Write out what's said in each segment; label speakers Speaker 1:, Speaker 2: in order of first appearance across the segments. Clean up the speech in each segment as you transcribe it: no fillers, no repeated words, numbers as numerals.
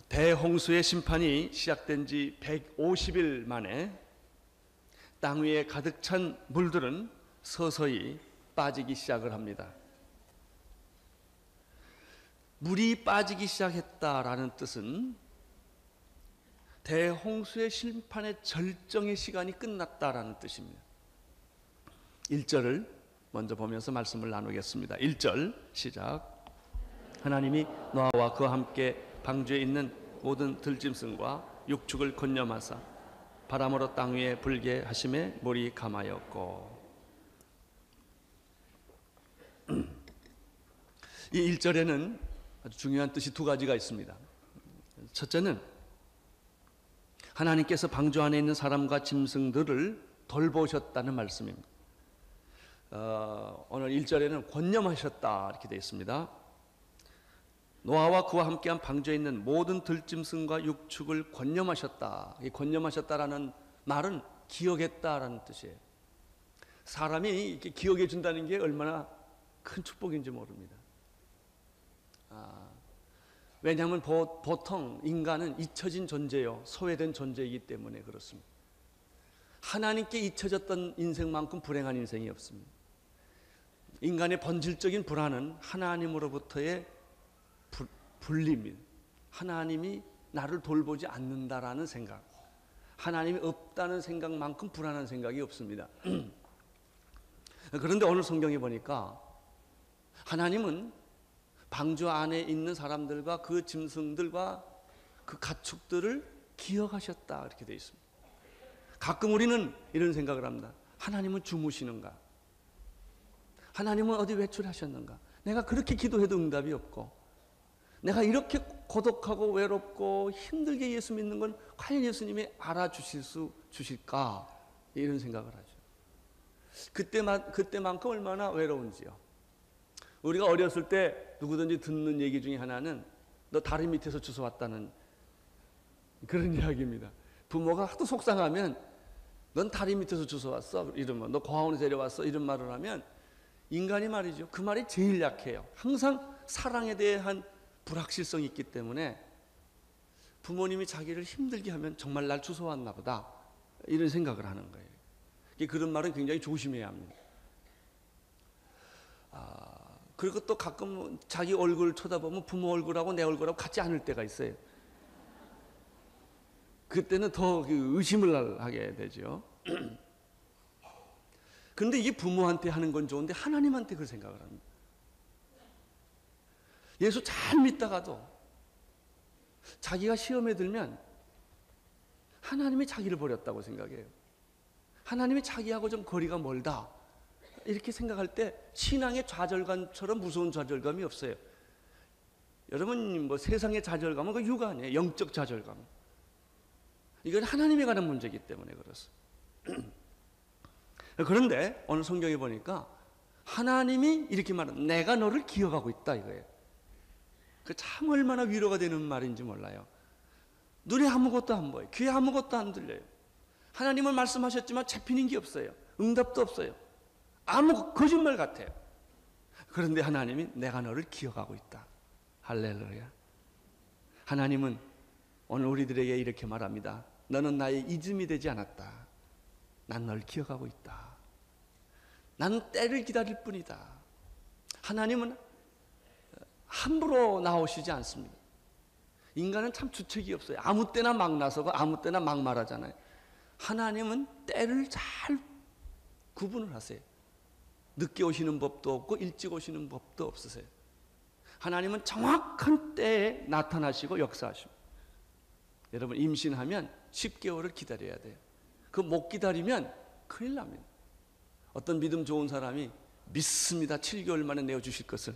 Speaker 1: 대홍수의 심판이 시작된 지 150일 만에 땅 위에 가득 찬 물들은 서서히 빠지기 시작을 합니다. 물이 빠지기 시작했다라는 뜻은 대홍수의 심판의 절정의 시간이 끝났다라는 뜻입니다. 1절을 먼저 보면서 말씀을 나누겠습니다. 1절 시작. 하나님이 노아와 그와 함께 방주에 있는 모든 들짐승과 육축을 건념하사 바람으로 땅 위에 불게 하심에 물이 감하였고. 이 1절에는 아주 중요한 뜻이 두 가지가 있습니다. 첫째는 하나님께서 방주 안에 있는 사람과 짐승들을 돌보셨다는 말씀입니다. 오늘 1절에는 권념하셨다 이렇게 되어 있습니다. 노아와 그와 함께한 방주에 있는 모든 들짐승과 육축을 권념하셨다. 이 권념하셨다라는 말은 기억했다라는 뜻이에요. 사람이 이렇게 기억해 준다는 게 얼마나 큰 축복인지 모릅니다. 왜냐하면 보통 인간은 잊혀진 존재요, 소외된 존재이기 때문에 그렇습니다. 하나님께 잊혀졌던 인생만큼 불행한 인생이 없습니다. 인간의 본질적인 불안은 하나님으로부터의 분리입니다. 하나님이 나를 돌보지 않는다라는 생각, 하나님이 없다는 생각만큼 불안한 생각이 없습니다. 그런데 오늘 성경에 보니까 하나님은 방주 안에 있는 사람들과 그 짐승들과 그 가축들을 기억하셨다 이렇게 되어 있습니다. 가끔 우리는 이런 생각을 합니다. 하나님은 주무시는가? 하나님은 어디 외출하셨는가? 내가 그렇게 기도해도 응답이 없고, 내가 이렇게 고독하고 외롭고 힘들게 예수 믿는 건 과연 예수님이 주실까? 이런 생각을 하죠. 그때만큼 얼마나 외로운지요. 우리가 어렸을 때 누구든지 듣는 얘기 중에 하나는 너 다리 밑에서 주워왔다는 그런 이야기입니다. 부모가 하도 속상하면 넌 다리 밑에서 주워왔어 이러면, 너 고아원에서 데려왔어 이런 말을 하면 인간이 말이죠, 그 말이 제일 약해요. 항상 사랑에 대한 불확실성이 있기 때문에 부모님이 자기를 힘들게 하면 정말 날 주워왔나 보다 이런 생각을 하는 거예요. 그런 말은 굉장히 조심해야 합니다. 그리고 또 가끔 자기 얼굴 쳐다보면 부모 얼굴하고 내 얼굴하고 같지 않을 때가 있어요. 그때는 더 의심을 하게 되죠. 그런데 이게 부모한테 하는 건 좋은데 하나님한테 그 생각을 합니다. 예수 잘 믿다가도 자기가 시험에 들면 하나님이 자기를 버렸다고 생각해요. 하나님이 자기하고 좀 거리가 멀다 이렇게 생각할 때 신앙의 좌절감처럼 무서운 좌절감이 없어요. 여러분, 뭐 세상의 좌절감은 그 유가 아니에요. 영적 좌절감. 이건 하나님에 관한 문제이기 때문에 그렇습니다. 그런데 오늘 성경에 보니까 하나님이 이렇게 말합니다. 내가 너를 기억하고 있다 이거예요. 그 참 얼마나 위로가 되는 말인지 몰라요. 눈에 아무것도 안 보여요. 귀에 아무것도 안 들려요. 하나님은 말씀하셨지만 잡히는 게 없어요. 응답도 없어요. 아무 거짓말 같아요. 그런데 하나님이 내가 너를 기억하고 있다. 할렐루야. 하나님은 오늘 우리들에게 이렇게 말합니다. 너는 나의 잊음이 되지 않았다. 난 널 기억하고 있다. 나는 때를 기다릴 뿐이다. 하나님은 함부로 나오시지 않습니다. 인간은 참 주책이 없어요. 아무 때나 막 나서고 아무 때나 막 말하잖아요. 하나님은 때를 잘 구분을 하세요. 늦게 오시는 법도 없고 일찍 오시는 법도 없으세요. 하나님은 정확한 때에 나타나시고 역사하십니다. 여러분, 임신하면 10개월을 기다려야 돼요. 그 못 기다리면 큰일 납니다. 어떤 믿음 좋은 사람이 믿습니다. 7개월 만에 내어주실 것을.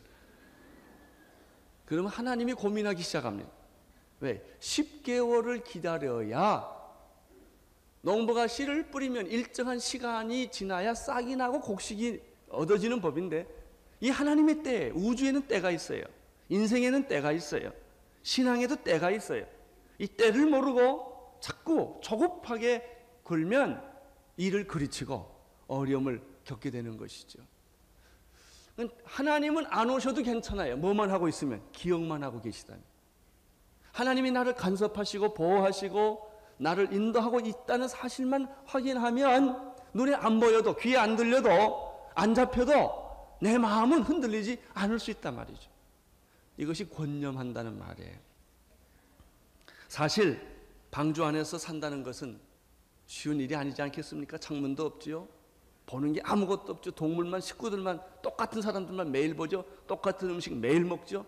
Speaker 1: 그러면 하나님이 고민하기 시작합니다. 왜? 10개월을 기다려야 농부가 씨를 뿌리면 일정한 시간이 지나야 싹이 나고 곡식이 얻어지는 법인데, 이 하나님의 때, 우주에는 때가 있어요. 인생에는 때가 있어요. 신앙에도 때가 있어요. 이 때를 모르고 자꾸 조급하게 굴면 일을 그르치고 어려움을 겪게 되는 것이죠. 하나님은 안 오셔도 괜찮아요. 뭐만 하고 있으면 기억만 하고 계시다니. 하나님이 나를 간섭하시고 보호하시고 나를 인도하고 있다는 사실만 확인하면 눈에 안 보여도 귀에 안 들려도 안 잡혀도 내 마음은 흔들리지 않을 수 있단 말이죠. 이것이 권념한다는 말이에요. 사실 방주 안에서 산다는 것은 쉬운 일이 아니지 않겠습니까? 창문도 없지요. 보는 게 아무것도 없죠. 동물만, 식구들만, 똑같은 사람들만 매일 보죠. 똑같은 음식 매일 먹죠.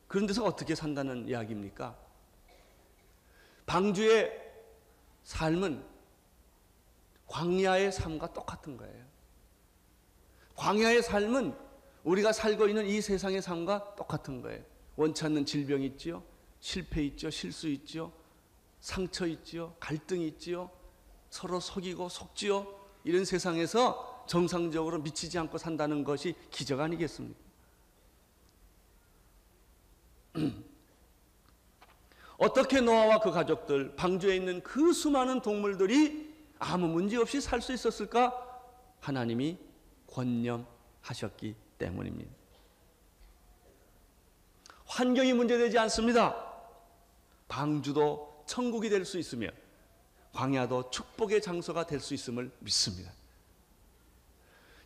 Speaker 1: 그런 데서 어떻게 산다는 이야기입니까? 방주의 삶은 광야의 삶과 똑같은 거예요. 광야의 삶은 우리가 살고 있는 이 세상의 삶과 똑같은 거예요. 원치 않는 질병이 있지요. 실패 있죠. 실수 있지요. 상처 있지요. 갈등이 있지요. 서로 속이고 속지요. 이런 세상에서 정상적으로 미치지 않고 산다는 것이 기적 아니겠습니까? 어떻게 노아와 그 가족들, 방주에 있는 그 수많은 동물들이 아무 문제 없이 살 수 있었을까? 하나님이 권념하셨기 때문입니다. 환경이 문제되지 않습니다. 방주도 천국이 될 수 있으며 광야도 축복의 장소가 될 수 있음을 믿습니다.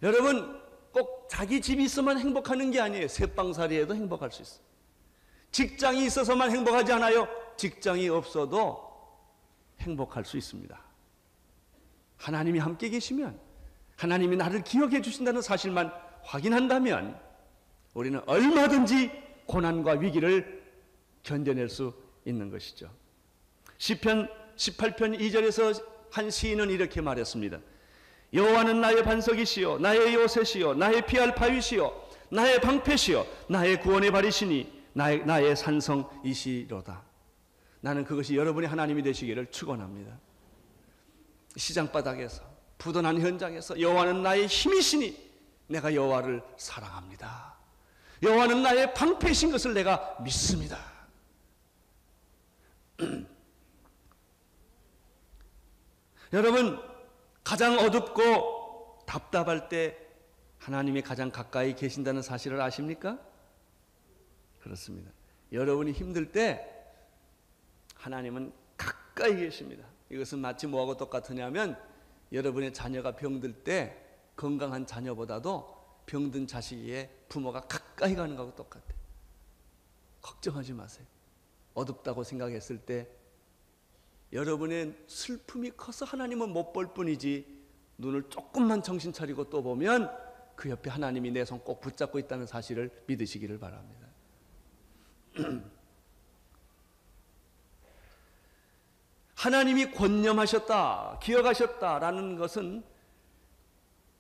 Speaker 1: 여러분, 꼭 자기 집이 있어만 행복하는 게 아니에요. 새빵살이에도 행복할 수 있어요. 직장이 있어서만 행복하지 않아요. 직장이 없어도 행복할 수 있습니다. 하나님이 함께 계시면, 하나님이 나를 기억해 주신다는 사실만 확인한다면 우리는 얼마든지 고난과 위기를 견뎌낼 수 있는 것이죠. 시편 18편 2절에서 한 시인은 이렇게 말했습니다. 여호와는 나의 반석이시요 나의 요새시요 나의 피할 바위시요 나의 방패시요 나의 구원의 발이시니 나의 산성이시로다. 나는 그것이 여러분의 하나님이 되시기를 축원합니다. 시장바닥에서, 부도난 현장에서 여호와는 나의 힘이시니 내가 여호와를 사랑합니다. 여호와는 나의 방패신 것을 내가 믿습니다. 여러분, 가장 어둡고 답답할 때 하나님이 가장 가까이 계신다는 사실을 아십니까? 그렇습니다. 여러분이 힘들 때 하나님은 가까이 계십니다. 이것은 마치 뭐하고 똑같으냐면 여러분의 자녀가 병들 때 건강한 자녀보다도 병든 자식의 부모가 가까이 가는 것하고 똑같아요. 걱정하지 마세요. 어둡다고 생각했을 때 여러분의 슬픔이 커서 하나님은 못 볼 뿐이지 눈을 조금만 정신 차리고 또 보면 그 옆에 하나님이 내 손 꼭 붙잡고 있다는 사실을 믿으시기를 바랍니다. 하나님이 권념하셨다, 기억하셨다라는 것은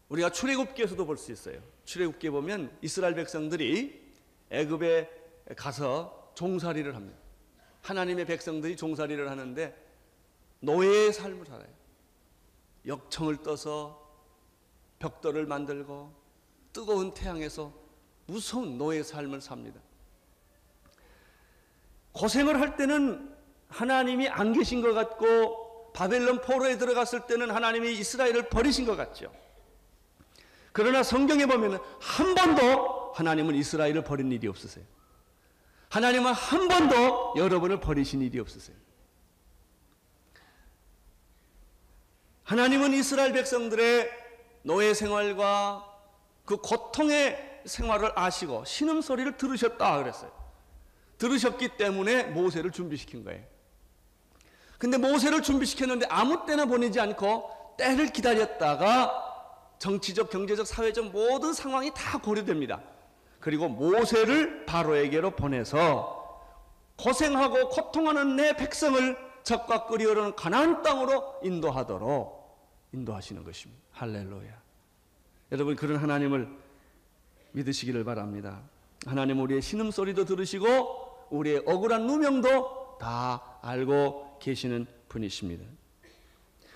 Speaker 1: 우리가 출애굽기에서도 볼 수 있어요. 출애굽기에 보면 이스라엘 백성들이 애굽에 가서 종살이를 합니다. 하나님의 백성들이 종살이를 하는데 노예의 삶을 살아요. 역청을 떠서 벽돌을 만들고 뜨거운 태양에서 무서운 노예의 삶을 삽니다. 고생을 할 때는 하나님이 안 계신 것 같고 바벨론 포로에 들어갔을 때는 하나님이 이스라엘을 버리신 것 같죠. 그러나 성경에 보면 한 번도 하나님은 이스라엘을 버린 일이 없으세요. 하나님은 한 번도 여러분을 버리신 일이 없으세요. 하나님은 이스라엘 백성들의 노예 생활과 그 고통의 생활을 아시고 신음소리를 들으셨다 그랬어요. 들으셨기 때문에 모세를 준비시킨 거예요. 근데 모세를 준비시켰는데 아무 때나 보내지 않고 때를 기다렸다가 정치적, 경제적, 사회적 모든 상황이 다 고려됩니다. 그리고 모세를 바로에게로 보내서 고생하고 고통하는 내 백성을 적과 꿀이 흐르는 가나안 땅으로 인도하시는 것입니다. 할렐루야. 여러분, 그런 하나님을 믿으시기를 바랍니다. 하나님 우리의 신음소리도 들으시고 우리의 억울한 누명도 다 알고 계시는 분이십니다.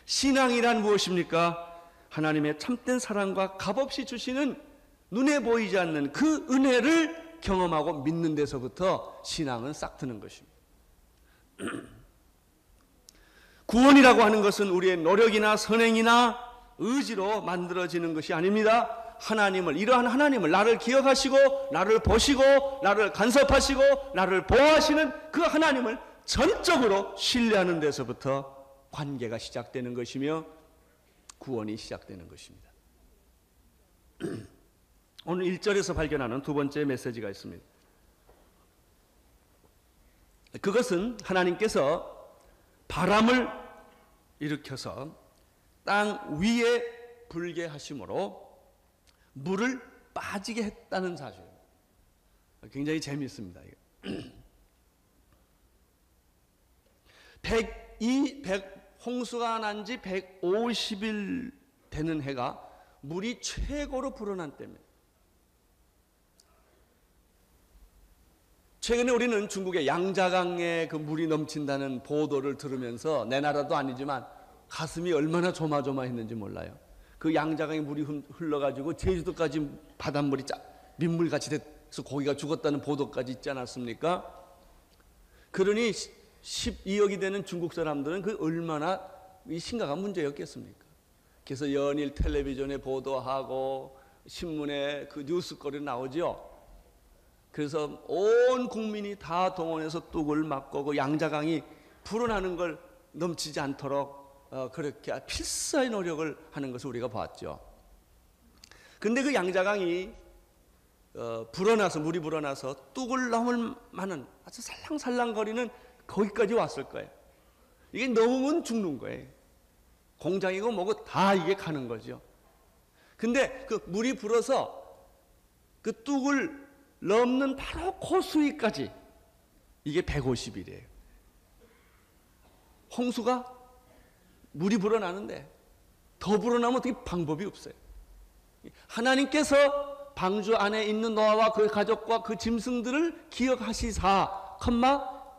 Speaker 1: 신앙이란 무엇입니까? 하나님의 참된 사랑과 값없이 주시는 눈에 보이지 않는 그 은혜를 경험하고 믿는 데서부터 신앙은 싹트는 것입니다. 구원이라고 하는 것은 우리의 노력이나 선행이나 의지로 만들어지는 것이 아닙니다. 하나님을, 이러한 하나님을, 나를 기억하시고 나를 보시고 나를 간섭하시고 나를 보호하시는 그 하나님을 전적으로 신뢰하는 데서부터 관계가 시작되는 것이며 구원이 시작되는 것입니다. 오늘 1절에서 발견하는 두 번째 메시지가 있습니다. 그것은 하나님께서 바람을 일으켜서 땅 위에 불게 하심으로 물을 빠지게 했다는 사실입니다. 굉장히 재미있습니다. 홍수가 난 지 150일 되는 해가 물이 최고로 불어난 때입니다. 최근에 우리는 중국의 양자강에 그 물이 넘친다는 보도를 들으면서, 내 나라도 아니지만 가슴이 얼마나 조마조마했는지 몰라요. 그 양자강에 물이 흘러가지고 제주도까지 바닷물이 민물같이 돼서 고기가 죽었다는 보도까지 있지 않았습니까? 그러니 12억이 되는 중국 사람들은 그 얼마나 심각한 문제였겠습니까? 그래서 연일 텔레비전에 보도하고 신문에 그 뉴스거리 나오죠. 그래서 온 국민이 다 동원해서 뚝을 막고 그 양자강이 불어나는 걸 넘치지 않도록 그렇게 필사의 노력을 하는 것을 우리가 봤죠. 근데 그 양자강이 물이 불어나서 뚝을 넘을 만한 아주 살랑살랑거리는 거기까지 왔을 거예요. 이게 넘으면 죽는 거예요. 공장이고 뭐고 다 이게 가는 거죠. 근데 그 물이 불어서 그 뚝을 넘는 바로 그 수위까지 이게 150일이에요. 홍수가 물이 불어나는데 더 불어나면 어떻게 방법이 없어요. 하나님께서 방주 안에 있는 노아와 그 가족과 그 짐승들을 기억하시사,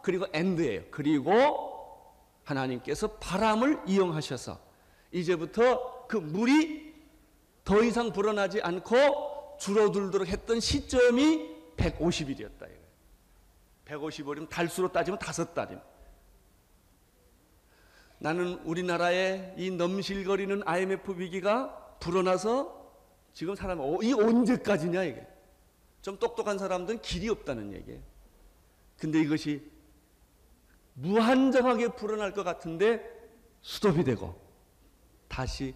Speaker 1: 그리고 엔드예요. 그리고 하나님께서 바람을 이용하셔서 이제부터 그 물이 더 이상 불어나지 않고 줄어들도록 했던 시점이 150일이었다. 150일이면 달수로 따지면 5달입니다. 나는 우리나라의 이 넘실거리는 IMF 위기가 불어나서 지금 이 언제까지냐 이게. 좀 똑똑한 사람들은 길이 없다는 얘기예요. 근데 이것이 무한정하게 불어날 것 같은데 스톱이 되고 다시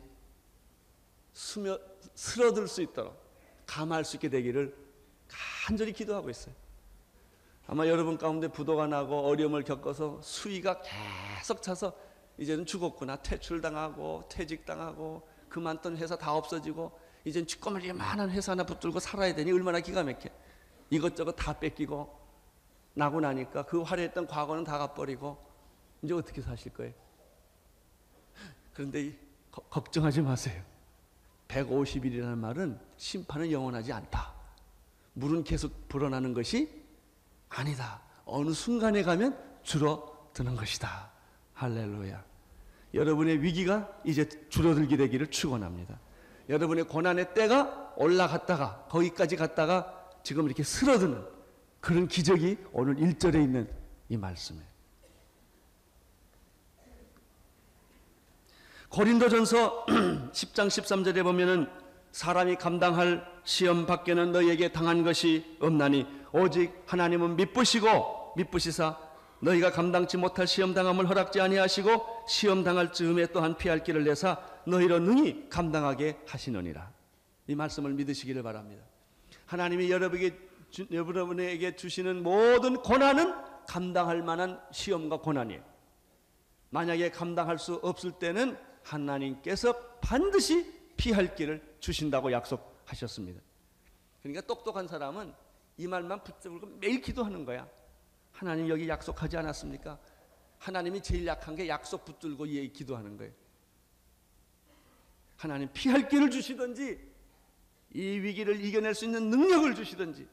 Speaker 1: 스며들 수 있도록 감할 수 있게 되기를 간절히 기도하고 있어요. 아마 여러분 가운데 부도가 나고 어려움을 겪어서 수위가 계속 차서 이제는 죽었구나, 퇴출당하고 퇴직당하고 그만둔 회사 다 없어지고 이제는 쥐꼬마리만한 회사 하나 붙들고 살아야 되니 얼마나 기가 막혀. 이것저것 다 뺏기고 나고 나니까 그 화려했던 과거는 다 가버리고 이제 어떻게 사실 거예요? 그런데 걱정하지 마세요. 150일이라는 말은 심판은 영원하지 않다. 물은 계속 불어나는 것이 아니다. 어느 순간에 가면 줄어드는 것이다. 할렐루야. 여러분의 위기가 이제 줄어들게 되기를 축원합니다. 여러분의 고난의 때가 올라갔다가 거기까지 갔다가 지금 이렇게 쓰러드는 그런 기적이 오늘 1절에 있는 이 말씀이에요. 고린도전서 10장 13절에 보면은 사람이 감당할 시험 밖에는 너희에게 당한 것이 없나니 오직 하나님은 미쁘시사 너희가 감당치 못할 시험 당함을 허락지 아니하시고 시험 당할 즈음에 또한 피할 길을 내사 너희로 능히 감당하게 하시느니라. 이 말씀을 믿으시기를 바랍니다. 하나님이 여러분에게 주시는 모든 고난은 감당할 만한 시험과 고난이에요. 만약에 감당할 수 없을 때는 하나님께서 반드시 피할 길을 주신다고 약속하셨습니다. 그러니까 똑똑한 사람은 이 말만 붙잡고 매일 기도하는 거야. 하나님 여기 약속하지 않았습니까? 하나님이 제일 약한 게 약속 붙들고 기도하는 거예요. 하나님 피할 길을 주시든지 이 위기를 이겨낼 수 있는 능력을 주시든지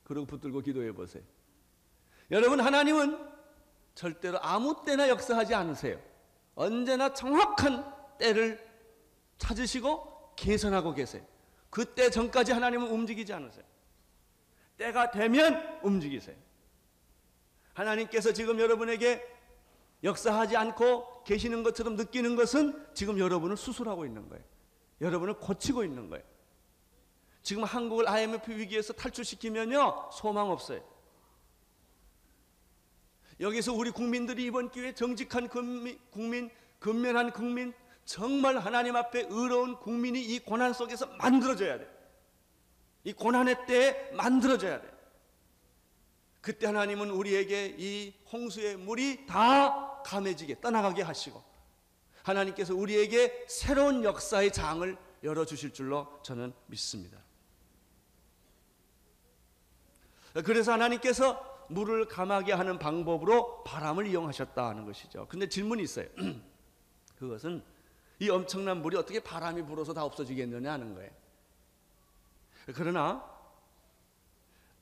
Speaker 1: 그러고 붙들고 기도해 보세요. 여러분, 하나님은 절대로 아무 때나 역사하지 않으세요. 언제나 정확한 때를 찾으시고 계산하고 계세요. 그때 전까지 하나님은 움직이지 않으세요. 때가 되면 움직이세요. 하나님께서 지금 여러분에게 역사하지 않고 계시는 것처럼 느끼는 것은 지금 여러분을 수술하고 있는 거예요. 여러분을 고치고 있는 거예요. 지금 한국을 IMF 위기에서 탈출시키면요 소망 없어요. 여기서 우리 국민들이 이번 기회에 정직한 국민, 근면한 국민, 정말 하나님 앞에 의로운 국민이 이 고난 속에서 만들어져야 돼. 이 고난의 때에 만들어져야 돼. 그때 하나님은 우리에게 이 홍수의 물이 다 감해지게 떠나가게 하시고 하나님께서 우리에게 새로운 역사의 장을 열어주실 줄로 저는 믿습니다. 그래서 하나님께서 물을 감하게 하는 방법으로 바람을 이용하셨다 하는 것이죠. 근데 질문이 있어요. 그것은 이 엄청난 물이 어떻게 바람이 불어서 다 없어지겠느냐 하는 거예요. 그러나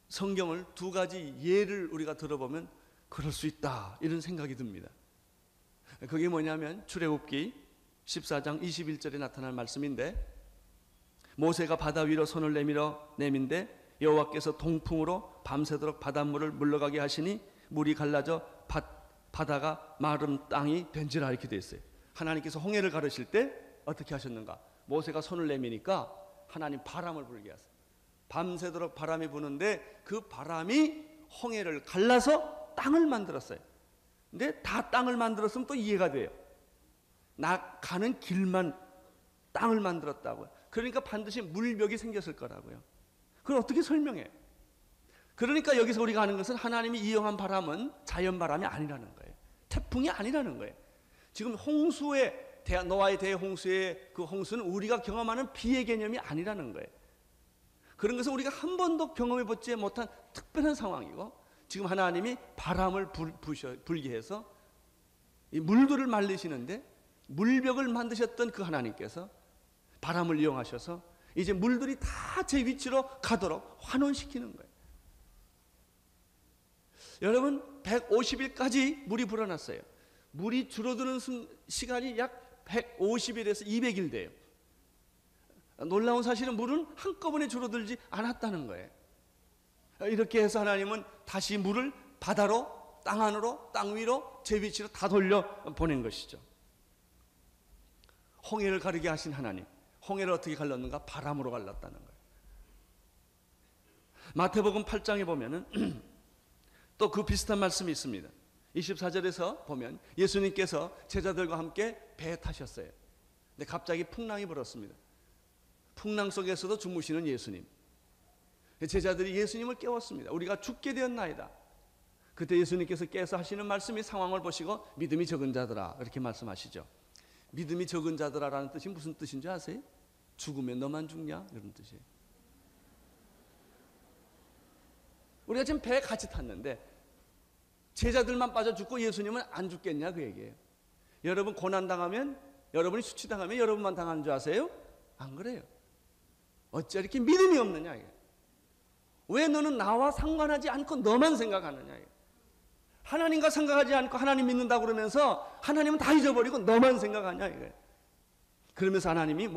Speaker 1: 성경을 두 가지 예를 우리가 들어보면 그럴 수 있다 이런 생각이 듭니다. 그게 뭐냐면 출애굽기 14장 21절에 나타난 말씀인데 모세가 바다 위로 손을 내민데 여호와께서 동풍으로 밤새도록 바닷물을 물러가게 하시니 물이 갈라져 바다가 마른 땅이 된지라 이렇게 되어 있어요. 하나님께서 홍해를 가르실 때 어떻게 하셨는가? 모세가 손을 내미니까 하나님 바람을 불게 하세요. 밤새도록 바람이 부는데 그 바람이 홍해를 갈라서 땅을 만들었어요. 근데 다 땅을 만들었으면 또 이해가 돼요. 가는 길만 땅을 만들었다고요. 그러니까 반드시 물벽이 생겼을 거라고요. 그걸 어떻게 설명해? 그러니까 여기서 우리가 하는 것은 하나님이 이용한 바람은 자연바람이 아니라는 거예요. 태풍이 아니라는 거예요. 지금 홍수의 노아의 대홍수의 그 홍수는 우리가 경험하는 비의 개념이 아니라는 거예요. 그런 것은 우리가 한 번도 경험해 보지 못한 특별한 상황이고 지금 하나님이 바람을 불게 해서 이 물들을 말리시는데 물벽을 만드셨던 그 하나님께서 바람을 이용하셔서 이제 물들이 다 제 위치로 가도록 환원시키는 거예요. 여러분 150일까지 물이 불어났어요. 물이 줄어드는 시간이 약 150일에서 200일 돼요. 놀라운 사실은 물은 한꺼번에 줄어들지 않았다는 거예요. 이렇게 해서 하나님은 다시 물을 바다로, 땅 안으로, 땅 위로, 제 위치로 다 돌려보낸 것이죠. 홍해를 가르게 하신 하나님, 홍해를 어떻게 갈랐는가? 바람으로 갈랐다는 거예요. 마태복음 8장에 보면은 또 그 비슷한 말씀이 있습니다. 24절에서 보면 예수님께서 제자들과 함께 배에 타셨어요. 근데 갑자기 풍랑이 불었습니다. 풍랑 속에서도 주무시는 예수님. 제자들이 예수님을 깨웠습니다. 우리가 죽게 되었나이다. 그때 예수님께서 깨서 하시는 말씀이 상황을 보시고 믿음이 적은 자들아 이렇게 말씀하시죠. 믿음이 적은 자들아라는 뜻이 무슨 뜻인지 아세요? 죽으면 너만 죽냐? 이런 뜻이에요. 우리가 지금 배에 같이 탔는데 제자들만 빠져 죽고 예수님은 안 죽겠냐 그 얘기예요. 여러분 고난당하면 여러분이 수치당하면 여러분만 당하는 줄 아세요? 안 그래요. 어찌 이렇게 믿음이 없느냐 이게. 왜 너는 나와 상관하지 않고 너만 생각하느냐 이게. 하나님과 생각하지 않고 하나님 믿는다고 그러면서 하나님은 다 잊어버리고 너만 생각하냐 이게. 그러면서 하나님이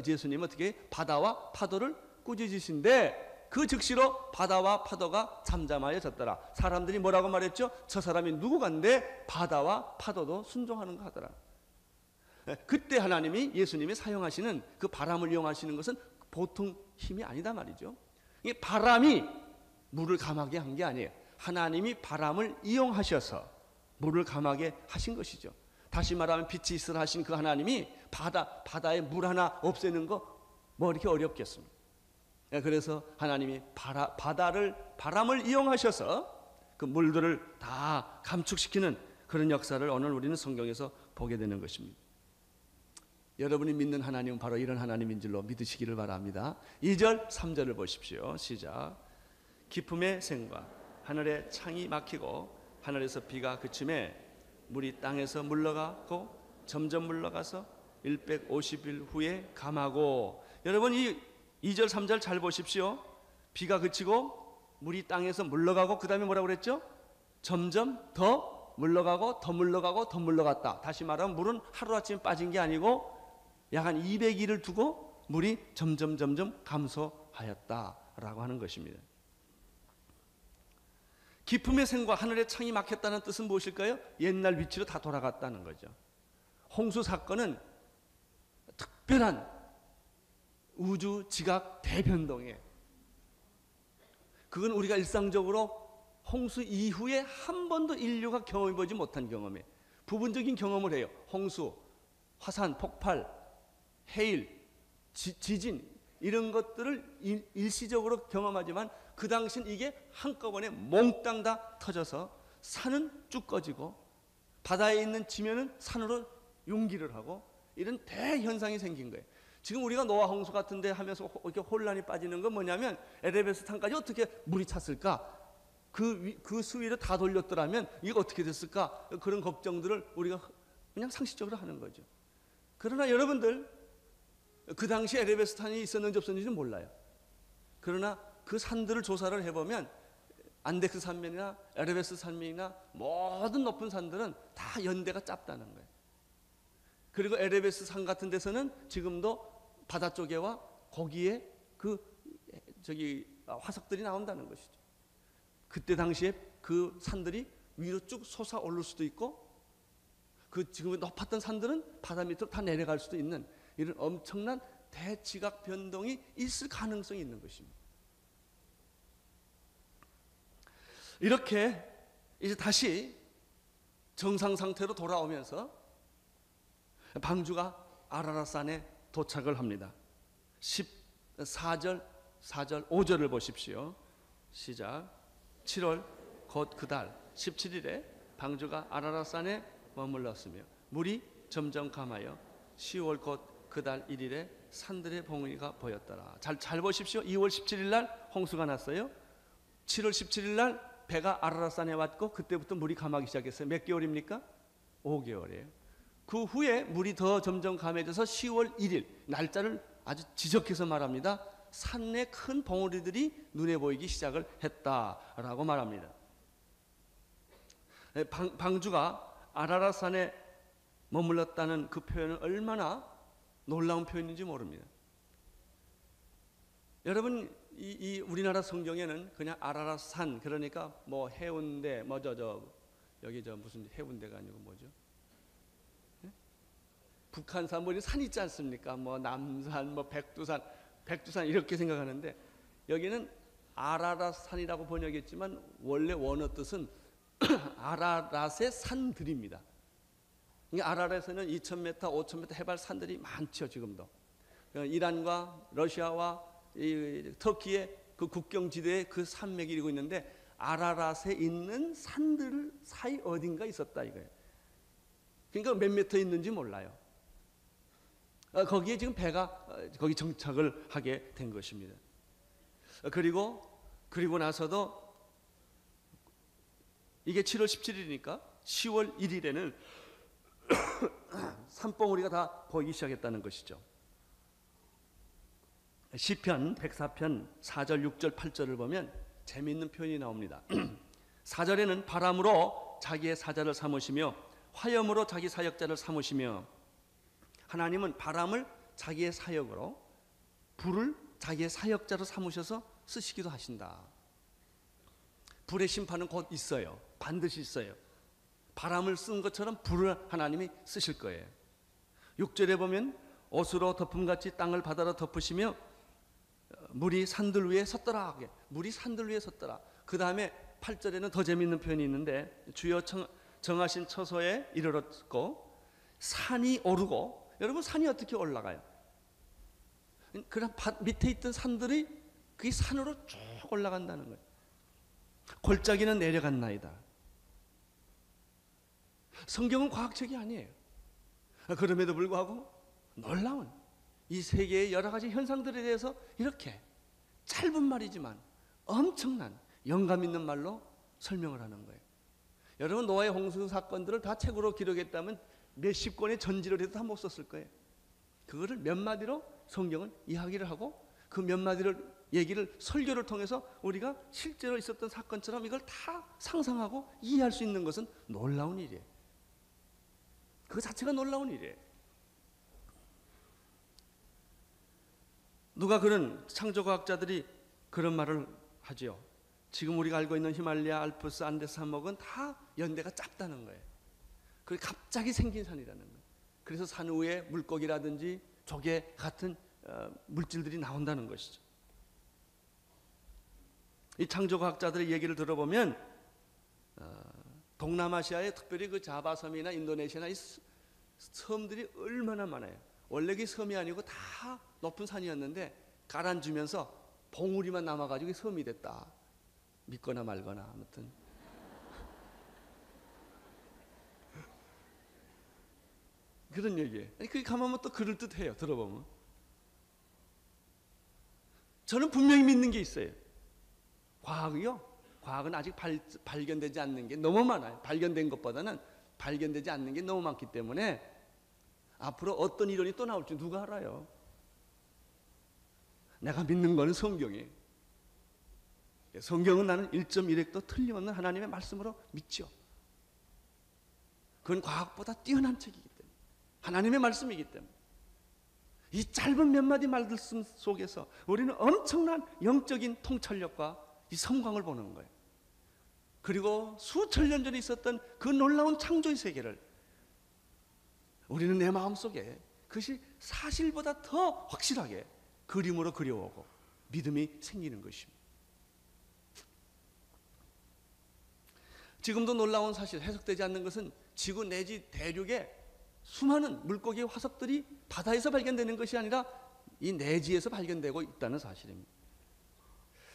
Speaker 1: 예수님은 어떻게 바다와 파도를 꾸짖으신데 그 즉시로 바다와 파도가 잠잠하여졌더라. 사람들이 뭐라고 말했죠? 저 사람이 누구간데 바다와 파도도 순종하는가 하더라. 그때 하나님이 예수님이 사용하시는 그 바람을 이용하시는 것은 보통 힘이 아니다 말이죠. 이 바람이 물을 감하게 한 게 아니에요. 하나님이 바람을 이용하셔서 물을 감하게 하신 것이죠. 다시 말하면 빛이 있으라 하신 그 하나님이 바다에 물 하나 없애는 거 뭐 이렇게 어렵겠습니까? 그래서 하나님이 바람을 이용하셔서 그 물들을 다 감축시키는 그런 역사를 오늘 우리는 성경에서 보게 되는 것입니다. 여러분이 믿는 하나님은 바로 이런 하나님인 줄로 믿으시기를 바랍니다. 2절 3절을 보십시오. 시작. 기품의 샘과 하늘의 창이 막히고 하늘에서 비가 그침에 물이 땅에서 물러가고 점점 물러가서 150일 후에 감하고. 여러분 이 2절 3절 잘 보십시오. 비가 그치고 물이 땅에서 물러가고 그 다음에 뭐라고 그랬죠? 점점 더 물러가고 더 물러가고 더 물러갔다. 다시 말하면 물은 하루아침에 빠진 게 아니고 약 한 200일을 두고 물이 점점 감소하였다라고 하는 것입니다. 기품의 샘과 하늘의 창이 막혔다는 뜻은 무엇일까요? 옛날 위치로 다 돌아갔다는 거죠. 홍수 사건은 특별한 우주 지각 대변동이에요. 그건 우리가 일상적으로 홍수 이후에 한 번도 인류가 경험해보지 못한 경험이에요. 부분적인 경험을 해요. 홍수, 화산, 폭발, 해일, 지진 이런 것들을 일시적으로 경험하지만 그 당시엔 이게 한꺼번에 몽땅 다 터져서 산은 쭉 꺼지고 바다에 있는 지면은 산으로 융기를 하고 이런 대현상이 생긴 거예요. 지금 우리가 노아 홍수 같은 데 하면서 이렇게 혼란이 빠지는 건 뭐냐면 에베레스트 산까지 어떻게 물이 찼을까? 그 수위를 다 돌렸더라면 이거 어떻게 됐을까? 그런 걱정들을 우리가 그냥 상식적으로 하는 거죠. 그러나 여러분들 그 당시 에베레스트 산이 있었는지 없었는지는 몰라요. 그러나 그 산들을 조사를 해보면 안데스 산맥이나 에베레스트 산맥이나 모든 높은 산들은 다 연대가 짧다는 거예요. 그리고 에베레스트 산 같은 데서는 지금도 바다 쪽에와 거기에 화석들이 나온다는 것이죠. 그때 당시에 그 산들이 위로 쭉 솟아오를 수도 있고 그 지금 높았던 산들은 바다 밑으로 다 내려갈 수도 있는 이런 엄청난 대지각 변동이 있을 가능성이 있는 것입니다. 이렇게 이제 다시 정상 상태로 돌아오면서 방주가 아라랏산에 도착을 합니다. 14절, 4절, 5절을 보십시오. 시작. 7월 곧 그 달 17일에 방주가 아라랏산에 머물렀으며 물이 점점 감하여 10월 곧 그 달 1일에 산들의 봉우리가 보였더라. 잘 보십시오. 2월 17일 날 홍수가 났어요. 7월 17일 날 배가 아라랏산에 왔고 그때부터 물이 감하기 시작했어요. 몇 개월입니까? 5개월이에요. 그 후에 물이 더 점점 감해져서 10월 1일 날짜를 아주 지적해서 말합니다. 산내 큰 봉우리들이 눈에 보이기 시작을 했다라고 말합니다. 방주가 아라랏산에 머물렀다는 그 표현은 얼마나 놀라운 표현인지 모릅니다. 여러분 이 우리나라 성경에는 그냥 아라랏산 그러니까 뭐 해운대 여기 무슨 해운대가 아니고 뭐죠? 네? 북한산 뭐 산 있지 않습니까? 뭐 남산 뭐 백두산 이렇게 생각하는데 여기는 아라랏산이라고 번역했지만 원래 원어 뜻은 아라랏의 산들입니다. 아라랏에는 2,000m, 5,000m 해발 산들이 많죠. 지금도 이란과 러시아와 터키의 그 국경지대에 그 산맥이 이루고 있는데 아라랏에 있는 산들 사이 어딘가 있었다 이거예요. 그러니까 몇 미터 있는지 몰라요. 거기에 지금 배가 거기 정착을 하게 된 것입니다. 그리고 나서도 이게 7월 17일이니까 10월 1일에는 산봉우리가 다 보이기 시작했다는 것이죠. 시편 104편 4절 6절 8절을 보면 재미있는 표현이 나옵니다. 4절에는 바람으로 자기의 사자를 삼으시며 화염으로 자기 사역자를 삼으시며 하나님은 바람을 자기의 사역으로 불을 자기의 사역자로 삼으셔서 쓰시기도 하신다. 불의 심판은 곧 있어요. 반드시 있어요. 바람을 쓴 것처럼 불을 하나님이 쓰실 거예요. 6절에 보면 옷으로 덮음같이 땅을 바다로 덮으시며 물이 산들 위에 섰더라. 물이 산들 위에 섰더라. 그 다음에 8절에는 더 재미있는 표현이 있는데 주여 정하신 처소에 이르렀고 산이 오르고 여러분 산이 어떻게 올라가요? 그럼 밑에 있던 산들이 그게 산으로 쭉 올라간다는 거예요. 골짜기는 내려갔나이다. 성경은 과학적이 아니에요. 그럼에도 불구하고 놀라운 이 세계의 여러 가지 현상들에 대해서 이렇게 짧은 말이지만 엄청난 영감 있는 말로 설명을 하는 거예요. 여러분 노아의 홍수 사건들을 다 책으로 기록했다면 몇십 권의 전지를 해도 다 못 썼을 거예요. 그거를 몇 마디로 성경은 이야기를 하고 그 몇 마디를 얘기를 설교를 통해서 우리가 실제로 있었던 사건처럼 이걸 다 상상하고 이해할 수 있는 것은 놀라운 일이에요. 그 자체가 놀라운 일이에요. 누가 그런 창조과학자들이 그런 말을 하죠. 지금 우리가 알고 있는 히말라야, 알프스, 안데스 산맥은 다 연대가 짧다는 거예요. 그게 갑자기 생긴 산이라는 거예요. 그래서 산 위에 물고기라든지 조개 같은 물질들이 나온다는 것이죠. 이 창조과학자들의 얘기를 들어보면 동남아시아에 특별히 그 자바섬이나 인도네시아나 이 섬들이 얼마나 많아요. 원래 그 섬이 아니고 다 높은 산이었는데 가라앉으면서 봉우리만 남아가지고 섬이 됐다. 믿거나 말거나 아무튼. 그런 얘기예요. 그게 가만히 또 그럴듯해요. 들어보면. 저는 분명히 믿는 게 있어요. 과학이요. 과학은 아직 발견되지 않는 게 너무 많아요. 발견된 것보다는 발견되지 않는 게 너무 많기 때문에 앞으로 어떤 이론이 또 나올지 누가 알아요. 내가 믿는 거는 성경이에요. 성경은 나는 1.1획도 틀림없는 하나님의 말씀으로 믿죠. 그건 과학보다 뛰어난 책이기 때문에, 하나님의 말씀이기 때문에 이 짧은 몇 마디 말씀 속에서 우리는 엄청난 영적인 통찰력과 이 섬광을 보는 거예요. 그리고 수천 년 전에 있었던 그 놀라운 창조의 세계를 우리는 내 마음속에 그것이 사실보다 더 확실하게 그림으로 그려오고 믿음이 생기는 것입니다. 지금도 놀라운 사실, 해석되지 않는 것은 지구 내지 대륙에 수많은 물고기의 화석들이 바다에서 발견되는 것이 아니라 이 내지에서 발견되고 있다는 사실입니다.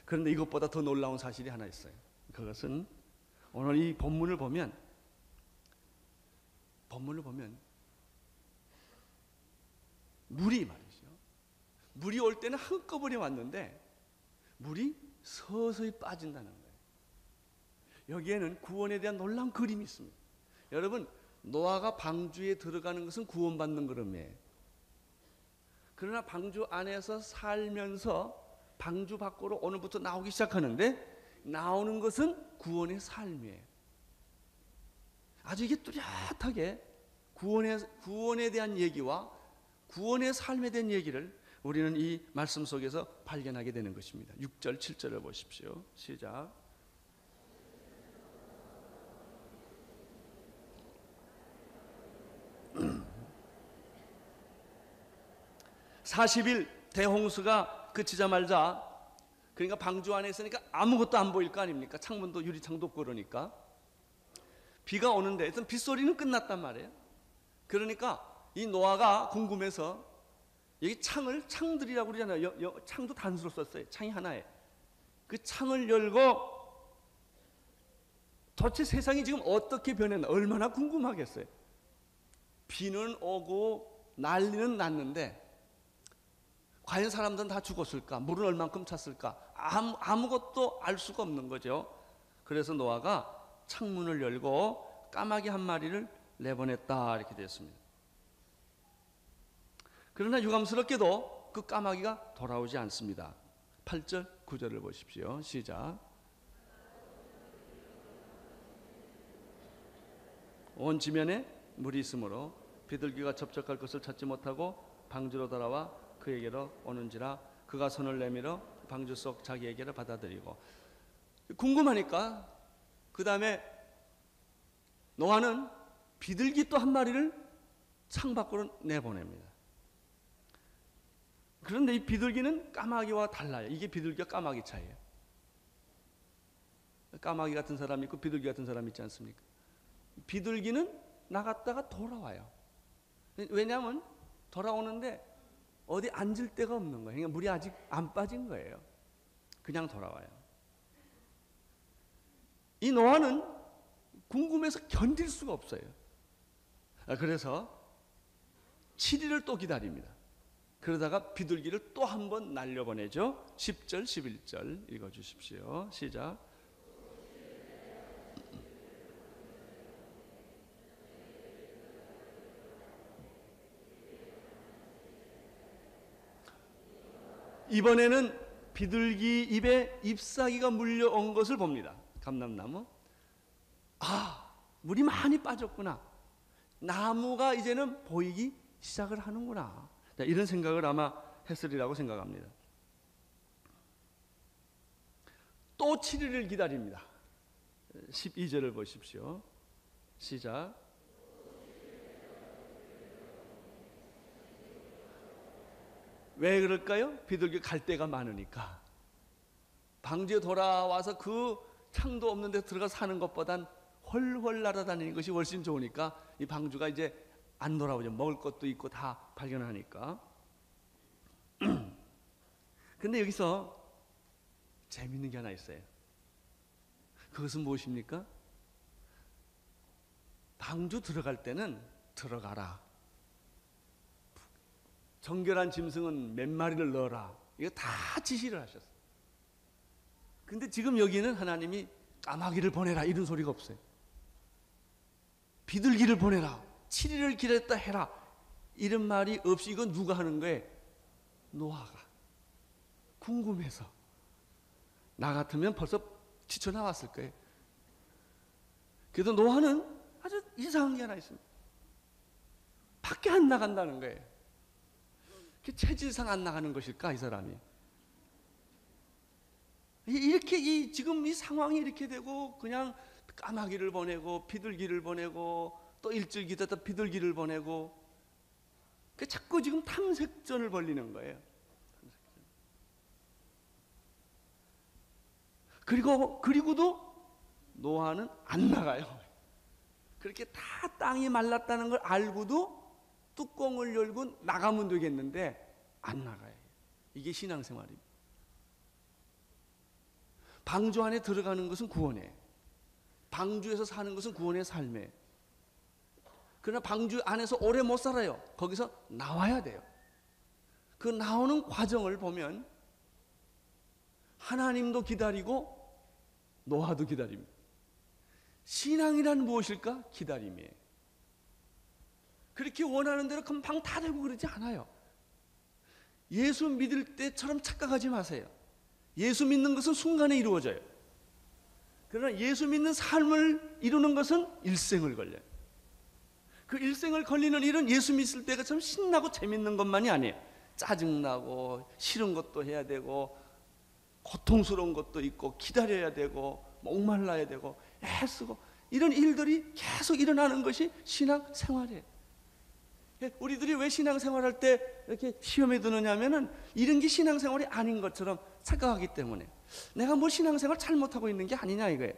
Speaker 1: 그런데 이것보다 더 놀라운 사실이 하나 있어요. 그것은 오늘 이 본문을 보면 물이 말이죠. 물이 올 때는 한꺼번에 왔는데 물이 서서히 빠진다는 거예요. 여기에는 구원에 대한 놀라운 그림이 있습니다. 여러분, 노아가 방주에 들어가는 것은 구원받는 걸음이에요. 그러나 방주 안에서 살면서 방주 밖으로 오늘부터 나오기 시작하는데 나오는 것은 구원의 삶이에요. 아주 이게 뚜렷하게 구원에 대한 얘기와 구원의 삶에 대한 얘기를 우리는 이 말씀 속에서 발견하게 되는 것입니다. 6절, 7절을 보십시오. 시작. (40일) 대홍수가 그치자마자, 그러니까 방주 안에 있으니까 아무것도 안 보일 거 아닙니까? 창문도 유리창도 없고 그러니까 비가 오는데 일단 빗소리는 끝났단 말이에요. 그러니까 이 노아가 궁금해서 여기 창들이라고 그러잖아요. 창도 단수로 썼어요. 창이 하나에. 그 창을 열고 도대체 세상이 지금 어떻게 변했나 얼마나 궁금하겠어요. 비는 오고 난리는 났는데 과연 사람들은 다 죽었을까? 물은 얼만큼 찼을까? 아무것도 알 수가 없는 거죠. 그래서 노아가 창문을 열고 까마귀 한 마리를 내보냈다 이렇게 되었습니다. 그러나 유감스럽게도 그 까마귀가 돌아오지 않습니다. 8절, 9절을 보십시오. 시작. 온 지면에 물이 있으므로 비둘기가 접촉할 것을 찾지 못하고 방주로 돌아와 그에게로 오는지라 그가 손을 내밀어 방주 속 자기에게로 받아들이고. 궁금하니까 그 다음에 노아는 비둘기 또 한 마리를 창 밖으로 내보냅니다. 그런데 이 비둘기는 까마귀와 달라요. 이게 비둘기와 까마귀 차이예요. 까마귀 같은 사람이 있고 비둘기 같은 사람이 있지 않습니까? 비둘기는 나갔다가 돌아와요. 왜냐하면 돌아오는데 어디 앉을 데가 없는 거예요. 그러니까 물이 아직 안 빠진 거예요. 그냥 돌아와요. 이 노아는 궁금해서 견딜 수가 없어요. 그래서 7일을 또 기다립니다. 그러다가 비둘기를 또 한 번 날려보내죠. 10절, 11절 읽어주십시오. 시작. 이번에는 비둘기 입에 잎사귀가 물려온 것을 봅니다. 감람나무. 물이 많이 빠졌구나. 나무가 이제는 보이기 시작을 하는구나. 이런 생각을 아마 했으리라고 생각합니다. 또 7일을 기다립니다. 12절을 보십시오. 시작. 왜 그럴까요? 비둘기 갈 데가 많으니까. 방주에 돌아와서 그 창도 없는 데 들어가 사는 것보단 훨훨 날아다니는 것이 훨씬 좋으니까 이 방주가 이제 안 돌아오죠. 먹을 것도 있고 다 발견하니까. 근데 여기서 재밌는 게 하나 있어요. 그것은 무엇입니까? 방주 들어갈 때는 들어가라. 정결한 짐승은 몇 마리를 넣어라. 이거 다 지시를 하셨어요. 근데 지금 여기는 하나님이 까마귀를 보내라 이런 소리가 없어요. 비둘기를 보내라. 7일을 기다렸다 해라. 이런 말이 없이 이건 누가 하는 거예요? 노아가. 궁금해서. 나 같으면 벌써 지쳐 나왔을 거예요. 그래도 노아는 아주 이상한 게 하나 있습니다. 밖에 안 나간다는 거예요. 체질상 안 나가는 것일까 이 사람이? 이렇게 지금 이 상황이 이렇게 되고 그냥 까마귀를 보내고 비둘기를 보내고 또 일주일 기다렸다 비둘기를 보내고 자꾸 지금 탐색전을 벌리는 거예요. 그리고도 노아는 안 나가요. 그렇게 다 땅이 말랐다는 걸 알고도 뚜껑을 열고 나가면 되겠는데 안 나가요. 이게 신앙생활입니다. 방주 안에 들어가는 것은 구원이에요. 방주에서 사는 것은 구원의 삶이에요. 그러나 방주 안에서 오래 못 살아요. 거기서 나와야 돼요. 그 나오는 과정을 보면 하나님도 기다리고 노아도 기다립니다. 신앙이란 무엇일까? 기다림이에요. 그렇게 원하는 대로 금방 다 되고 그러지 않아요. 예수 믿을 때처럼 착각하지 마세요. 예수 믿는 것은 순간에 이루어져요. 그러나 예수 믿는 삶을 이루는 것은 일생을 걸려요. 그 일생을 걸리는 일은 예수 믿을 때가 참 신나고 재밌는 것만이 아니에요. 짜증나고 싫은 것도 해야 되고 고통스러운 것도 있고 기다려야 되고 목말라야 되고 애쓰고 이런 일들이 계속 일어나는 것이 신앙생활이에요. 우리들이 왜 신앙생활할 때 이렇게 시험에 드느냐면은 이런 게 신앙생활이 아닌 것처럼 착각하기 때문에 내가 뭐 신앙생활 잘못하고 있는 게 아니냐 이거예요.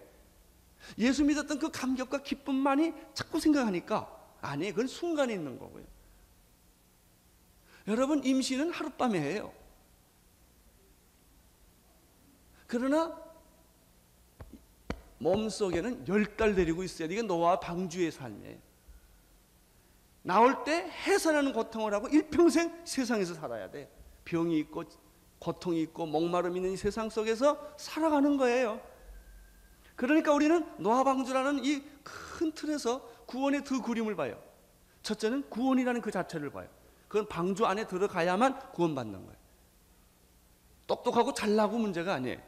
Speaker 1: 예수 믿었던 그 감격과 기쁨만이 자꾸 생각하니까 아니 그건 순간에 있는 거고요. 여러분 임신은 하룻밤에 해요. 그러나 몸속에는 10달 데리고 있어야 돼. 이게 노아 방주의 삶이에요. 나올 때 해산하는 고통을 하고 일평생 세상에서 살아야 돼. 병이 있고 고통이 있고 목마름이 있는 이 세상 속에서 살아가는 거예요. 그러니까 우리는 노아 방주라는 이 큰 틀에서 구원의 두 그림을 봐요. 첫째는 구원이라는 그 자체를 봐요. 그건 방주 안에 들어가야만 구원받는 거예요. 똑똑하고 잘나고 문제가 아니에요.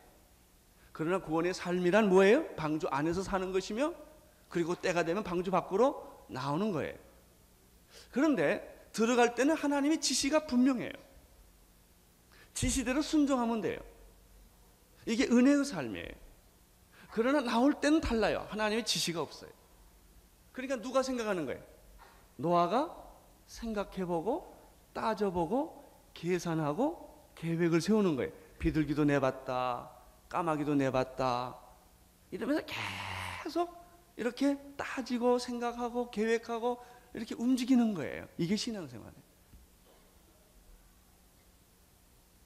Speaker 1: 그러나 구원의 삶이란 뭐예요? 방주 안에서 사는 것이며 그리고 때가 되면 방주 밖으로 나오는 거예요. 그런데 들어갈 때는 하나님의 지시가 분명해요. 지시대로 순종하면 돼요. 이게 은혜의 삶이에요. 그러나 나올 때는 달라요. 하나님의 지시가 없어요. 그러니까 누가 생각하는 거예요? 노아가 생각해보고 따져보고 계산하고 계획을 세우는 거예요. 비둘기도 내봤다. 까마귀도 내봤다. 이러면서 계속 이렇게 따지고 생각하고 계획하고 이렇게 움직이는 거예요. 이게 신앙생활이에요.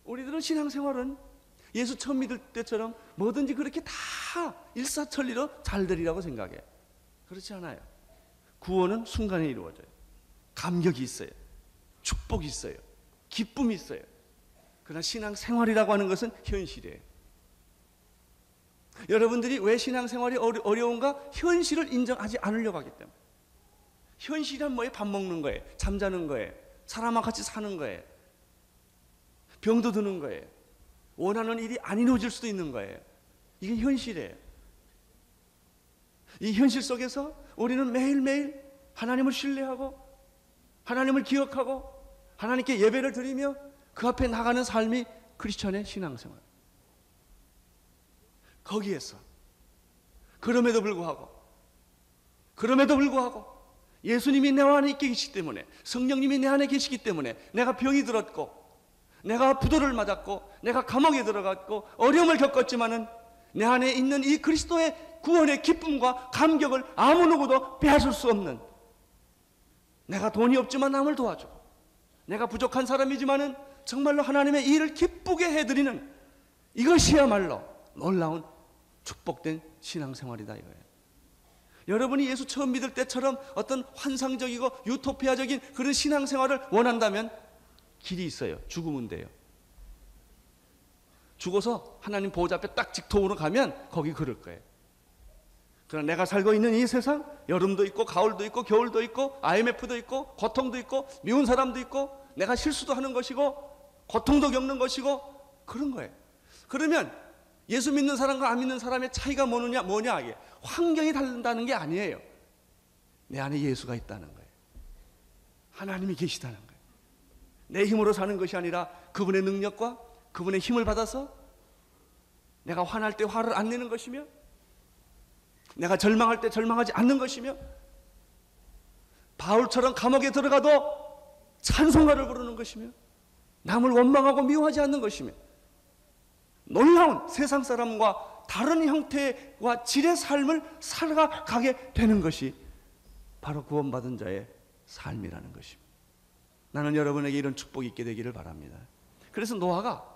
Speaker 1: 우리들은 신앙생활은 예수 처음 믿을 때처럼 뭐든지 그렇게 다 일사천리로 잘 되리라고 생각해요. 그렇지 않아요. 구원은 순간에 이루어져요. 감격이 있어요. 축복이 있어요. 기쁨이 있어요. 그러나 신앙생활이라고 하는 것은 현실이에요. 여러분들이 왜 신앙생활이 어려운가? 현실을 인정하지 않으려고 하기 때문에. 현실이란 뭐예요? 밥 먹는 거예요. 잠자는 거예요. 사람과 같이 사는 거예요. 병도 드는 거예요. 원하는 일이 안 이루어질 수도 있는 거예요. 이게 현실이에요. 이 현실 속에서 우리는 매일매일 하나님을 신뢰하고 하나님을 기억하고 하나님께 예배를 드리며 그 앞에 나가는 삶이 크리스천의 신앙생활. 거기에서 그럼에도 불구하고 예수님이 내 안에 있게 계시기 때문에 성령님이 내 안에 계시기 때문에 내가 병이 들었고 내가 부도를 맞았고 내가 감옥에 들어갔고 어려움을 겪었지만은 내 안에 있는 이 그리스도의 구원의 기쁨과 감격을 아무 누구도 빼앗을 수 없는, 내가 돈이 없지만 남을 도와주고 내가 부족한 사람이지만은 정말로 하나님의 일을 기쁘게 해드리는, 이것이야말로 놀라운 축복된 신앙생활이다 이거예요. 여러분이 예수 처음 믿을 때처럼 어떤 환상적이고 유토피아적인 그런 신앙생활을 원한다면 길이 있어요. 죽으면 돼요. 죽어서 하나님 보호자 앞에 딱 직통으로 가면 거기 그럴 거예요. 그러나 내가 살고 있는 이 세상, 여름도 있고 가을도 있고 겨울도 있고 IMF도 있고 고통도 있고 미운 사람도 있고 내가 실수도 하는 것이고 고통도 겪는 것이고 그런 거예요. 그러면 예수 믿는 사람과 안 믿는 사람의 차이가 뭐냐 이게 환경이 다른다는 게 아니에요. 내 안에 예수가 있다는 거예요. 하나님이 계시다는 거예요. 내 힘으로 사는 것이 아니라 그분의 능력과 그분의 힘을 받아서 내가 화날 때 화를 안 내는 것이며, 내가 절망할 때 절망하지 않는 것이며, 바울처럼 감옥에 들어가도 찬송가를 부르는 것이며, 남을 원망하고 미워하지 않는 것이며, 놀라운 세상 사람과 다른 형태와 질의 삶을 살아가게 되는 것이 바로 구원받은 자의 삶이라는 것입니다. 나는 여러분에게 이런 축복이 있게 되기를 바랍니다. 그래서 노아가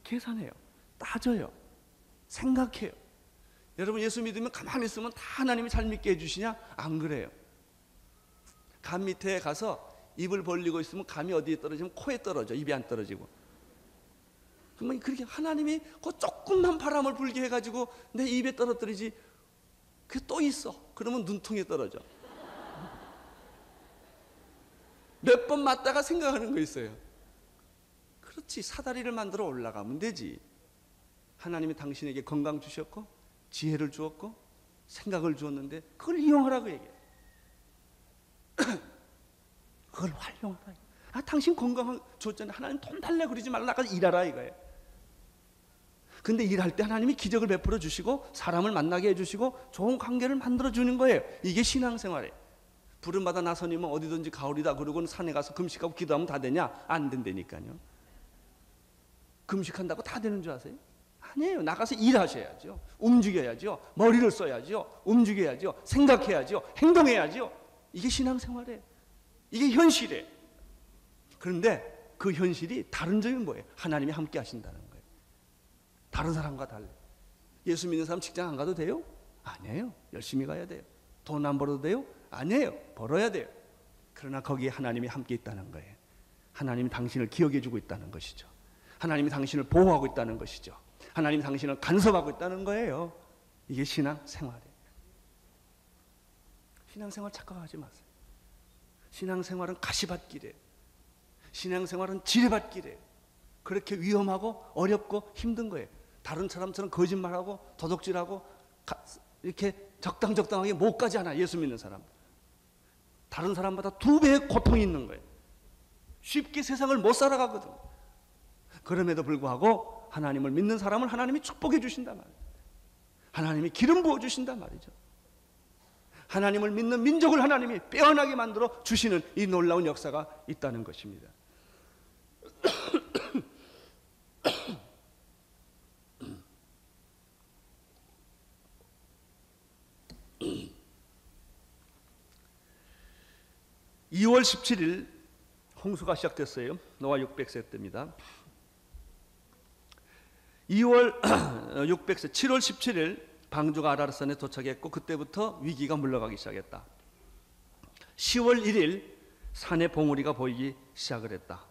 Speaker 1: 계산해요. 따져요. 생각해요. 여러분 예수 믿으면 가만히 있으면 다 하나님이 잘 믿게 해주시냐? 안 그래요. 감 밑에 가서 입을 벌리고 있으면 감이 어디에 떨어지면 코에 떨어져. 입이 안 떨어지고. 그러면 그렇게 하나님이 그 조금만 바람을 불게 해가지고 내 입에 떨어뜨리지, 그게 또 있어. 그러면 눈통에 떨어져. 몇 번 맞다가 생각하는 거 있어요. 그렇지, 사다리를 만들어 올라가면 되지. 하나님이 당신에게 건강 주셨고 지혜를 주었고 생각을 주었는데 그걸 이용하라고 얘기해요. 그걸 활용하라. 당신 건강 줬잖아요. 하나님 돈 달래 그러지 말라. 나가 일하라 이거예요. 근데 일할 때 하나님이 기적을 베풀어 주시고 사람을 만나게 해주시고 좋은 관계를 만들어 주는 거예요. 이게 신앙생활이에요. 부름받아 나서님은 어디든지 가오리다 그러고는 산에 가서 금식하고 기도하면 다 되냐? 안 된다니까요. 금식한다고 다 되는 줄 아세요? 아니에요. 나가서 일하셔야죠. 움직여야죠. 머리를 써야죠. 움직여야죠. 생각해야죠. 행동해야죠. 이게 신앙생활이에요. 이게 현실이에요. 그런데 그 현실이 다른 점이 뭐예요? 하나님이 함께 하신다는 거예요. 다른 사람과 달라요. 예수 믿는 사람 직장 안 가도 돼요? 아니에요. 열심히 가야 돼요. 돈 안 벌어도 돼요? 아니에요. 벌어야 돼요. 그러나 거기에 하나님이 함께 있다는 거예요. 하나님이 당신을 기억해 주고 있다는 것이죠. 하나님이 당신을 보호하고 있다는 것이죠. 하나님이 당신을 간섭하고 있다는 거예요. 이게 신앙생활이에요. 신앙생활 착각하지 마세요. 신앙생활은 가시밭길이에요. 신앙생활은 지뢰밭길이에요. 그렇게 위험하고 어렵고 힘든 거예요. 다른 사람처럼 거짓말하고 도둑질하고 이렇게 적당하게 못 가지 않아. 예수 믿는 사람. 다른 사람보다 2배의 고통이 있는 거예요. 쉽게 세상을 못 살아가거든. 그럼에도 불구하고 하나님을 믿는 사람을 하나님이 축복해 주신단 말이에요. 하나님이 기름 부어 주신단 말이죠. 하나님을 믿는 민족을 하나님이 빼어나게 만들어 주시는 이 놀라운 역사가 있다는 것입니다. 2월 17일 홍수가 시작됐어요. 노아 600세 때입니다. 7월 17일 방주가 아라르산에 도착했고 그때부터 위기가 물러가기 시작했다. 10월 1일 산에 봉우리가 보이기 시작을 했다.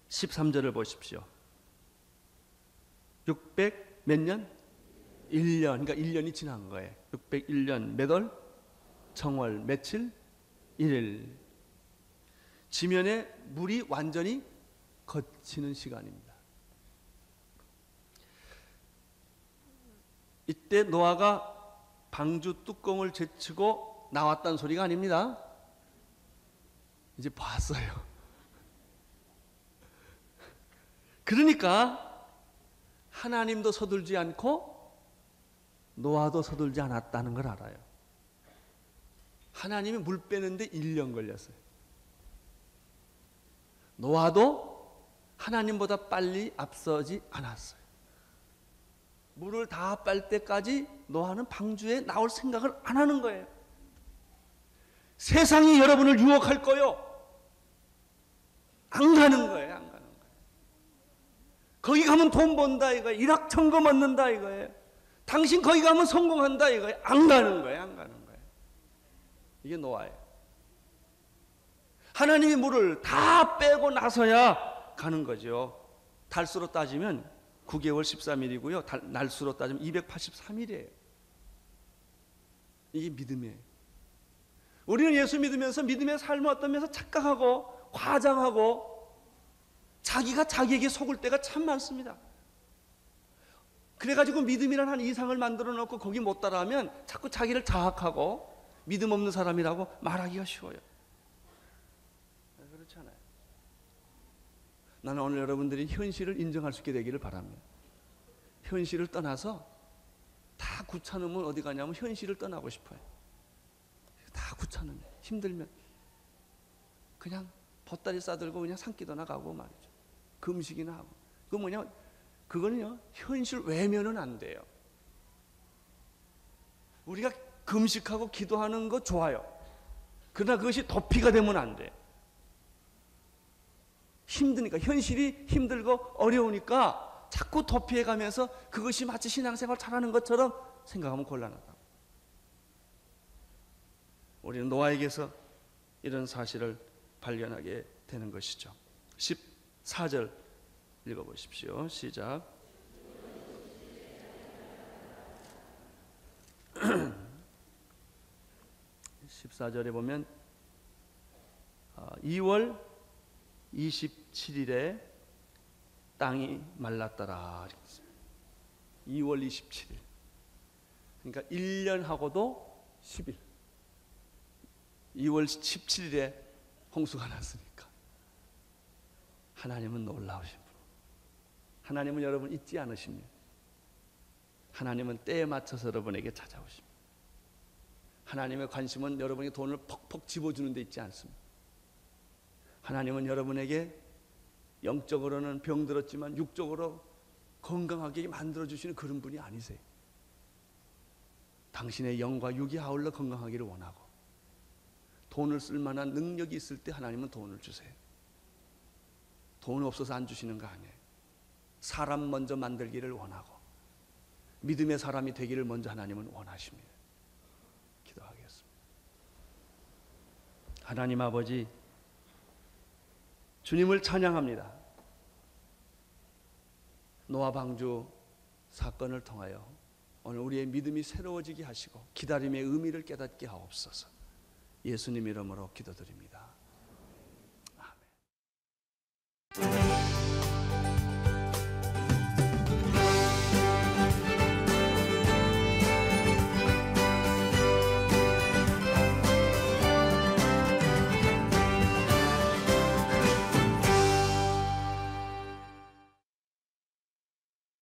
Speaker 1: 13절을 보십시오. 600 몇 년? 1년. 그러니까 1년이 지난 거예요. 601년 몇 월? 정월 며칠? 1일. 지면에 물이 완전히 걷히는 시간입니다. 이때 노아가 방주 뚜껑을 제치고 나왔다는 소리가 아닙니다. 이제 봤어요. 그러니까 하나님도 서둘지 않고 노아도 서둘지 않았다는 걸 알아요. 하나님이 물 빼는데 1년 걸렸어요. 노아도 하나님보다 빨리 앞서지 않았어요. 물을 다 빨 때까지 노아는 방주에 나올 생각을 안 하는 거예요. 세상이 여러분을 유혹할 거요. 안 가는 거예요. 안 가는 거예요. 거기 가면 돈 번다 이거예요. 일확천금 얻는다 이거예요. 당신 거기 가면 성공한다 이거예요. 안 가는 거예요. 안 가는 거예요. 이게 노아예요. 하나님이 물을 다 빼고 나서야 가는 거죠. 달수로 따지면 9개월 13일이고요. 날수로 따지면 283일이에요. 이게 믿음이에요. 우리는 예수 믿으면서 믿음의 삶을 어떠면서 착각하고 과장하고 자기가 자기에게 속을 때가 참 많습니다. 그래가지고 믿음이란 한 이상을 만들어 놓고 거기 못 따라하면 자꾸 자기를 자학하고 믿음 없는 사람이라고 말하기가 쉬워요. 그렇지 않아요. 나는 오늘 여러분들이 현실을 인정할 수 있게 되기를 바랍니다. 현실을 떠나서 다 귀찮으면 어디 가냐면 현실을 떠나고 싶어요. 다 귀찮으면 힘들면 그냥 보따리 싸들고 그냥 산기도나 가고 말이죠. 금식이나 하고. 그거는요 현실 외면은 안 돼요. 우리가 금식하고 기도하는 거 좋아요. 그러나 그것이 도피가 되면 안 돼. 힘드니까 현실이 힘들고 어려우니까 자꾸 도피해 가면서 그것이 마치 신앙생활 잘하는 것처럼 생각하면 곤란하다. 우리는 노아에게서 이런 사실을 발견하게 되는 것이죠. 14절 읽어보십시오. 시작. (14절에) 보면 2월 27일에 땅이 말랐더라. 2월 27일. 그러니까 1년하고도 10일. 2월 17일에 홍수가 났으니까. 하나님은 놀라우신 분. 하나님은 여러분 잊지 않으십니다. 하나님은 때에 맞춰서 여러분에게 찾아오십니다. 하나님의 관심은 여러분에게 돈을 퍽퍽 집어주는 데 있지 않습니다. 하나님은 여러분에게 영적으로는 병들었지만 육적으로 건강하게 만들어주시는 그런 분이 아니세요. 당신의 영과 육이 아울러 건강하기를 원하고 돈을 쓸 만한 능력이 있을 때 하나님은 돈을 주세요. 돈 없어서 안 주시는 거 아니에요. 사람 먼저 만들기를 원하고 믿음의 사람이 되기를 먼저 하나님은 원하십니다. 기도하겠습니다. 하나님 아버지, 주님을 찬양합니다. 노아 방주 사건을 통하여 오늘 우리의 믿음이 새로워지게 하시고 기다림의 의미를 깨닫게 하옵소서. 예수님 이름으로 기도드립니다.